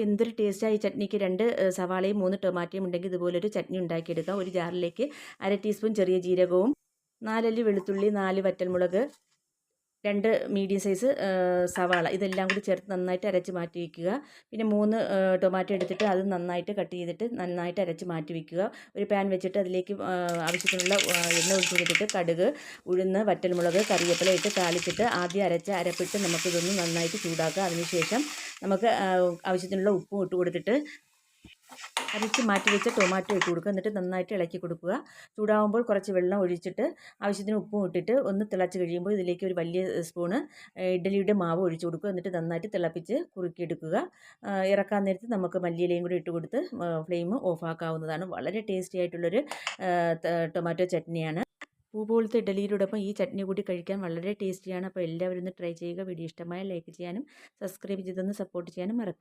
എന്തൊരു ടേസ്റ്റാണ് ഈ ചട്നിക്ക്. 2 സവാളയും 3 ടൊമാറ്റോയും ഉണ്ടെങ്കിൽ ഇതുപോലൊരു ചട്നി ഉണ്ടാക്കിയെടുക്കാം. ഒരു ജാറിലേക്ക് 1/2 ടീസ്പൂൺ ചെറിയ ജീരകവും 4 അല്ലി വെളുത്തുള്ളി, 4 വറ്റൽമുളക്, 2 മീഡിയം സൈസ് സവാള ഇതെല്ലാം കൂടി ചേർത്ത് നന്നായിട്ട് അരച്ച് മാറ്റി വയ്ക്കുക. പിന്നെ 3 ടൊമാറ്റോ എടുത്തിട്ട് അത് നന്നായിട്ട് കട്ട് ചെയ്തിട്ട് നന്നായിട്ട് അരച്ച് മാറ്റി വയ്ക്കുക. ഒരു പാൻ വെച്ചിട്ട് അതിലേക്ക് ആവശ്യത്തിനുള്ള എണ്ണ ഒഴിച്ച് കൊടുത്തിട്ട് കടുക്, ഉഴുന്ന്, വറ്റൽമുളക്, കറിവേപ്പില ഇട്ട് താളിച്ചിട്ട് ആദ്യം അരച്ച അരപ്പിട്ട് നമുക്കിതൊന്ന് നന്നായിട്ട് ചൂടാക്കുക. അതിനുശേഷം നമുക്ക് ആവശ്യത്തിനുള്ള ഉപ്പും ഇട്ട് കൊടുത്തിട്ട് അരച്ച് മാറ്റി വെച്ച ടൊമാറ്റോ ഇട്ട് കൊടുക്കുക. എന്നിട്ട് നന്നായിട്ട് ഇളക്കി കൊടുക്കുക. ചൂടാകുമ്പോൾ കുറച്ച് വെള്ളം ഒഴിച്ചിട്ട് ആവശ്യത്തിന് ഉപ്പും ഇട്ടിട്ട് ഒന്ന് തിളച്ച് കഴിയുമ്പോൾ ഇതിലേക്ക് ഒരു വലിയ സ്പൂണ് ഇഡ്ഡലിയുടെ മാവ് ഒഴിച്ച് കൊടുക്കുക. എന്നിട്ട് നന്നായിട്ട് തിളപ്പിച്ച് കുറുക്കിയെടുക്കുക. ഇറക്കാൻ നേരത്ത് നമുക്ക് മല്ലിയിലയും കൂടി ഇട്ട് കൊടുത്ത് ഫ്ലെയിം ഓഫാക്കാവുന്നതാണ്. വളരെ ടേസ്റ്റി ആയിട്ടുള്ളൊരു ടൊമാറ്റോ ചട്നിയാണ്. പൂ പോലത്തെ ഇഡ്ഡലിയോടൊപ്പം ഈ ചട്നി കൂടി കഴിക്കാൻ വളരെ ടേസ്റ്റിയാണ്. അപ്പോൾ എല്ലാവരും ഒന്ന് ട്രൈ ചെയ്യുക. വീഡിയോ ഇഷ്ടമായ ലൈക്ക് ചെയ്യാനും സബ്സ്ക്രൈബ് ചെയ്തൊന്ന് സപ്പോർട്ട് ചെയ്യാനും മറക്കരുത്.